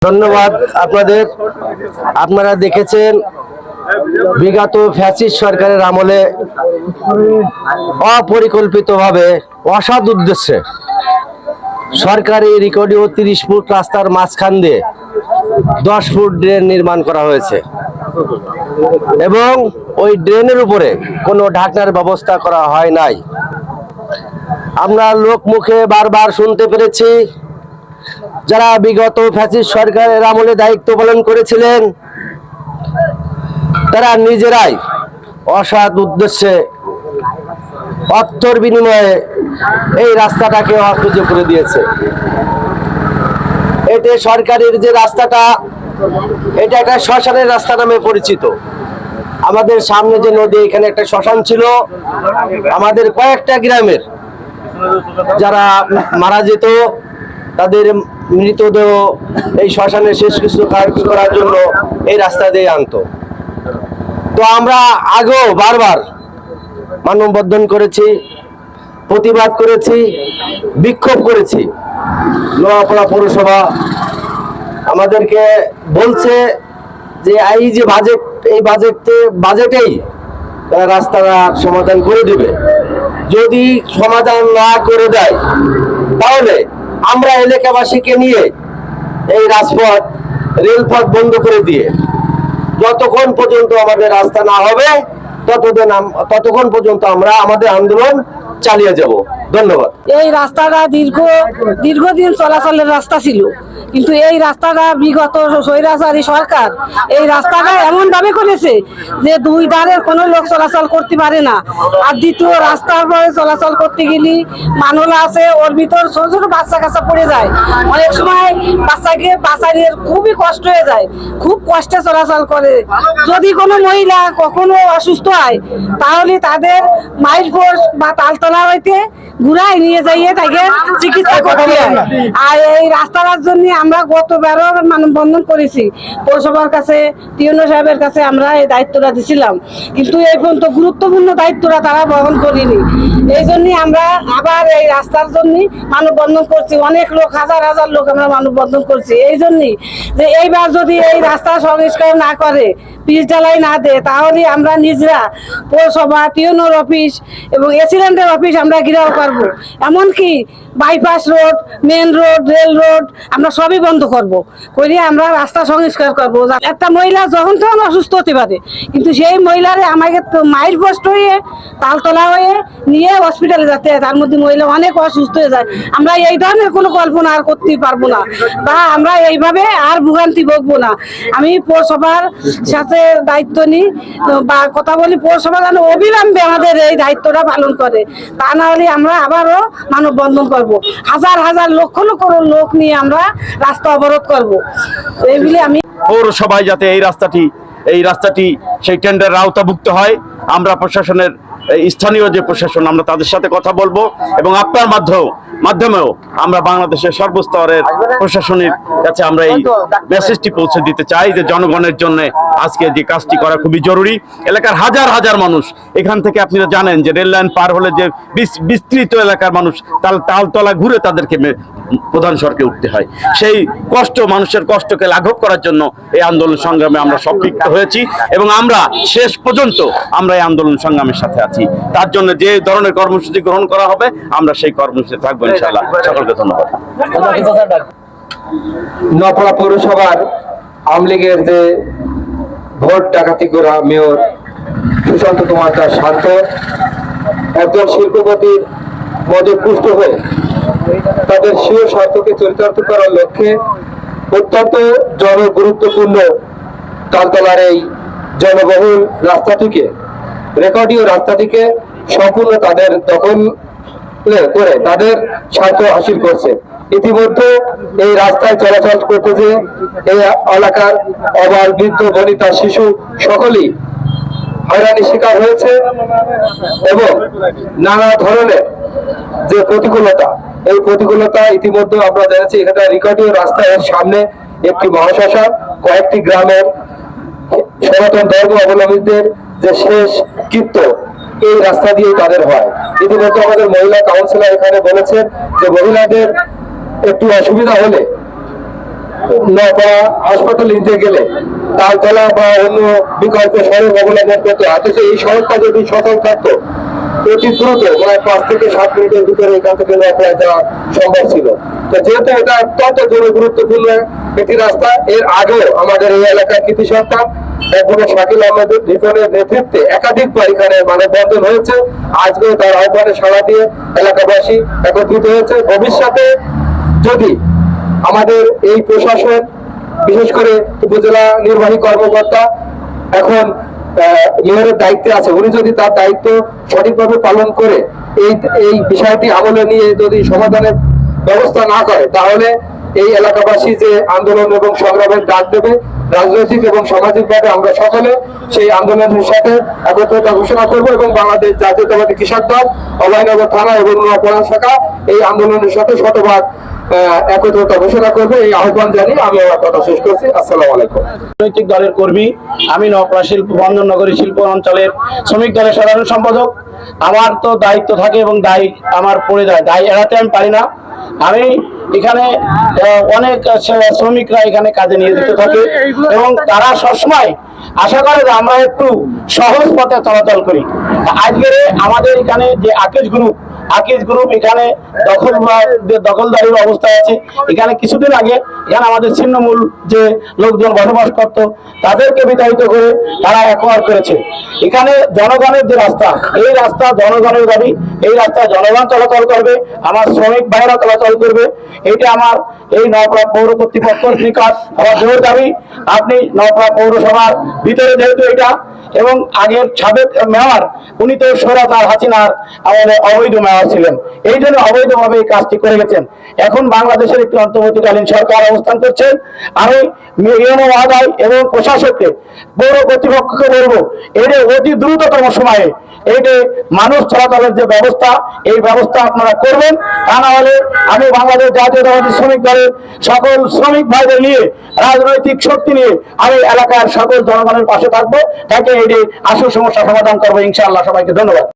ধন্যবাদ আপনাদের। আপনারা দেখেছেন বিগত ফ্যাসিস্ট সরকারের আমলে অপরিকল্পিতভাবে অসৎ উদ্দেশ্যে সরকারি রেকর্ডীয় 30 ফুট রাস্তার মাঝখান দিয়ে 10 ফুট ড্রেন নির্মাণ করা হয়েছে এবং ওই ড্রেনের উপরে কোনো ঢাকনার ব্যবস্থা করা হয় নাই। আমরা লোকমুখে বারবার শুনতে পেরেছি যারা বিগত ফ্যাসিস্ট সরকারের আমলে দায়িত্ব পালন করেছিলেন তারা নিজেরাই অসৎ উদ্দেশ্যে অর্থের বিনিময়ে এই রাস্তাটাকে অকেজ করে দিয়েছে। এতে সরকারের যে রাস্তাটা, এটা একটা শ্মশানের রাস্তা নামে পরিচিত। আমাদের সামনে যে নদী, এখানে একটা শ্মশান ছিল। আমাদের কয়েকটা গ্রামের যারা মারা যেত তাদের মৃতদেহ এই শ্মশানে শেষ কিছু কাজ করার জন্য এই রাস্তা দিয়ে আনতো। তো আমরা আগেও বারবার মানববন্ধন করেছি, প্রতিবাদ করেছি, বিক্ষোভ করেছি। নোয়াপাড়া পৌরসভা আমাদেরকে বলছে যে এই যে বাজেট, এই বাজেটেই রাস্তাটা সমাধান করে দিবে। যদি সমাধান না করে দেয় তাহলে আমরা এলাকাবাসীকে নিয়ে এই রাজপথ, রেলপথ বন্ধ করে দিয়ে যতক্ষণ পর্যন্ত আমাদের রাস্তা না হবে ততক্ষণ পর্যন্ত আমরা আমাদের আন্দোলন চালিয়ে যাব। ধন্যবাদ। এই রাস্তাটা দীর্ঘদিন চলাচলের রাস্তা ছিল, কিন্তু এই রাস্তাটা বিগত স্বৈরাচারী সরকার এই রাস্তাটা এমন ভাবে করেছে যে দুই ধারের কোনো লোক চলাচল করতে পারে না। আর দ্বিতীয় রাস্তার পরে চলাচল করতে গেলে মানুষ আছে, ওর ভিতর ছোট ছোট বাচ্চা কাচ্চা পড়ে যায়। অনেক সময় বাচ্চাকে বাঁচানোর খুবই কষ্ট হয়ে যায়, খুব কষ্টে চলাচল করে। যদি কোনো মহিলা কখনো অসুস্থ হয় তাহলে তাদের মাইল ফোর্স বা তালতলা হইতে ঘুরাই নিয়ে যাইয়ে তাকে চিকিৎসা করতে হয়। আর এই রাস্তাটার জন্য আমরা গতবারও মানববন্ধন করেছি, পৌরসভার কাছে, টিউনো সাহেবের কাছে আমরা এই দায়িত্বটা দিছিলাম, কিন্তু এই পর্যন্ত গুরুত্বপূর্ণ দায়িত্বটা তারা বহন করেনি। এই জন্যই আমরা আবার এই রাস্তার জন্য মানববন্ধন করছি। অনেক লোক, হাজার হাজার লোক আমরা মানববন্ধন করছি এই জন্যই যে এইবার যদি এই রাস্তা সংস্কার না করে, পিচ ঢালাই না দেয়, তাহলে আমরা নিজেরা পৌরসভা, টিউনোর অফিস এবং এসিডেন্টের অফিস আমরা ঘিরাও করবো। এমনকি bypass road, main road, rail road আমরা সবই বন্ধ করব, করে আমরা রাস্তা সংস্কার করব। একটা মহিলা যখন তখন অসুস্থ হতে পারে, কিন্তু সেই মহিলারে আমাকে মাইল পোস্ট হয়ে তালতলা হয়ে নিয়ে হসপিটালে যেতে হয়। তার মধ্যে মহিলা অনেক অসুস্থ হয়ে যায়। আমরা এই ধরনের কোনো কল্পনা আর করতেই পারবো না, বা আমরা এইভাবে আর ভোগান্তি ভোগবো না। আমি পৌরসভার সাথে দায়িত্ব নিই বা কথা বলি, পৌরসভা যেন অবিলম্বে আমাদের এই দায়িত্বটা পালন করে, তা না হলে আমরা আবারও মানববন্ধন করব। হাজার হাজার লক্ষ লক্ষ লোক নিয়ে আমরা রাস্তা অবরোধ করব। এইগুলি আমি পৌরসভায় যাতে এই রাস্তাটি সেই টেন্ডারের আওতাভুক্ত হয়, আমরা প্রশাসনের স্থানীয় যে প্রশাসন, আমরা তাদের সাথে কথা বলবো এবং আপনার মাধ্যমেও আমরা বাংলাদেশের সর্বস্তরের প্রশাসনের কাছে আমরা এই মেসেজটি পৌঁছে দিতে চাই যে জনগণের জন্য আজকে যে কাজটি করা খুবই জরুরি। এলাকার হাজার হাজার মানুষ, এখান থেকে আপনারা জানেন যে রেল লাইন পার হলে যে বিস্তৃত এলাকার মানুষ তালতলা ঘুরে তাদেরকে প্রধান সড়কে উঠতে হয়। সেই কষ্ট, মানুষের কষ্টকে লাঘব করার জন্য এই আন্দোলন সংগ্রামে আমরা সম্পৃক্ত হয়েছি এবং আমরা শেষ পর্যন্ত আমরা এই আন্দোলন সংগ্রামের সাথে আছি। তার জন্য যে ধরনের কর্মসূচি গ্রহণ করা হবে আমরা সেই কর্মসূচি থাকবো ইনশাআল্লাহ। সকলকে ধন্যবাদ। নোয়াপাড়া পৌরসভার আওয়ামী লীগের যে ভোট ডাকাতি করা মেয়র সুশান্ত কুমার দাস শান্ত একজন শিল্পপতির মদে পুষ্ট হয়ে তাদের স্বীয় স্বার্থকে চরিতার্থ করার লক্ষ্যে অত্যন্ত জনগুরুত্বপূর্ণ তালতলার এই জনবহুল রাস্তাটিকে, রেকর্ডীয় রাস্তাটিকে সম্পূর্ণ তাদের দখল করে তাদের স্বার্থ হাসিল করছে। ইতিমধ্যে এই রাস্তায় চলাচল করতে যে এই এলাকার অবাল, বৃদ্ধ, বনিতা, শিশু সকলেই হয়রানির শিকার হয়েছে এবং নানা ধরনের যে প্রতিকূলতা, এই প্রতিকূলতা ইতিমধ্যে আমরা দেখেছি। এখানে রেকর্ডীয় রাস্তার সামনে একটি মহাশ্মশান, কয়েকটি গ্রামের সনাতন ধর্ম অবলম্বীদের যে শেষ কৃত্য এই রাস্তা দিয়ে তাদের হয়। ইতিমধ্যে আমাদের মহিলা কাউন্সিলর এখানে বলেছেন যে মহিলাদের একটু অসুবিধা হলে নওপাড়া হাসপাতাল নিতে গেলে তালতলা বা অন্য বিকল্প সড়ক অবলম্বন করতে হয়। অথচ এই সড়কটা যদি সচল থাকতো অতি দ্রুত প্রায় 5 থেকে 7 মিনিটের ভিতরে এখান থেকে নওপাড়া যাওয়া সম্ভব ছিল। তো যেহেতু এটা অত্যন্ত গুরুত্বপূর্ণ একটি রাস্তা, এর আগেও আমাদের এই এলাকার কৃতি সন্তান শাকিল আহমেদ রিপনের নেতৃত্বে একাধিকবার এখানে মানববন্ধন হয়েছে। আজকেও তার আহ্বানে সাড়া দিয়ে এলাকাবাসী একত্রিত হয়েছে। ভবিষ্যতে যদি আমাদের এই প্রশাসন, বিশেষ করে উপজেলা নির্বাহী কর্মকর্তা এখন মেয়রের দায়িত্বে আছে, উনি যদি তার দায়িত্ব সঠিকভাবে পালন করে এই বিষয়টি আমলে নিয়ে যদি সমাধানের ব্যবস্থা না করে, তাহলে এই এলাকাবাসী যে আন্দোলন এবং সংগ্রামের ডাক দেবে, রাজনৈতিক এবং সামাজিকভাবে আমরা সকলে সেই আন্দোলনের সাথে একত্রতা ঘোষণা করব এবং বাংলাদেশ জাতীয়তাবাদী কৃষক দল অভয়নগর থানা এবং নওপাড়া শাখা এই আন্দোলনের সাথে শতভাগ একত্রতা ঘোষণা করবে। এই আহ্বান জানিয়ে আমি আমার কথা শেষ করছি। আসসালামু আলাইকুম। রাজনৈতিক দলের কর্মী, আমি নওপাড়া বন্দরনগরী শিল্প অঞ্চলের শ্রমিক দলের সাধারণ সম্পাদক। আমার তো দায়িত্ব থাকে এবং দায় আমার পড়ে যায়, দায় এড়াতে আমি পারি না। আমি এখানে অনেক শ্রমিকরা এখানে কাজে নিয়োজিত থাকে এবং তারা সবসময় আশা করে যে আমরা একটু সহজ পথে চলাচল করি। আজকের আমাদের এখানে যে আকিজ গ্রুপ এখানে দখলদারির অবস্থায় আছে। এখানে কিছুদিন আগে এখানে আমাদের ছিন্নমূল যে লোকজন বসবাস করত তাদেরকে বিতাড়িত করে তারা অ্যাকোয়ার করেছে। এখানে জনগণের যে রাস্তা, এই রাস্তা জনগণের দাবি, এই রাস্তায় জনগণ চলাচল করবে, আমার শ্রমিক ভাইয়েরা চলাচল করবে। এটা আমার এই নওপাড়া পৌর কর্তৃপক্ষের নিকট আমার জোর দাবি। আপনি নওপাড়া পৌরসভার ভিতরে যেহেতু এটা, এবং আগের সাবেক মেয়র উনি তো স্বৈরাচার হাসিনার আমাদের অবৈধ মেয়র ছিলেন, এই জন্য অবৈধভাবে এই কাজটি করে গেছেন। এখন বাংলাদেশের একটি অন্তর্বর্তীকালীন সরকার অবস্থান করছেন। আমি ইউনো মহোদয় এবং প্রশাসককে, পৌর কর্তৃপক্ষকে বলবো, এটা অতি দ্রুততম সময়ে এইটি মানুষ চলাচলের যে ব্যবস্থা, এই ব্যবস্থা আপনারা করবেন। তা না হলে আমি বাংলাদেশ জাতীয়তাবাদী শ্রমিক দলের সকল শ্রমিক ভাইদের নিয়ে, রাজনৈতিক শক্তি নিয়ে আমি এলাকার সকল জনগণের পাশে থাকবো, তাকে এটি আসল সমস্যা সমাধান করবো ইনশাআল্লাহ। সবাইকে ধন্যবাদ।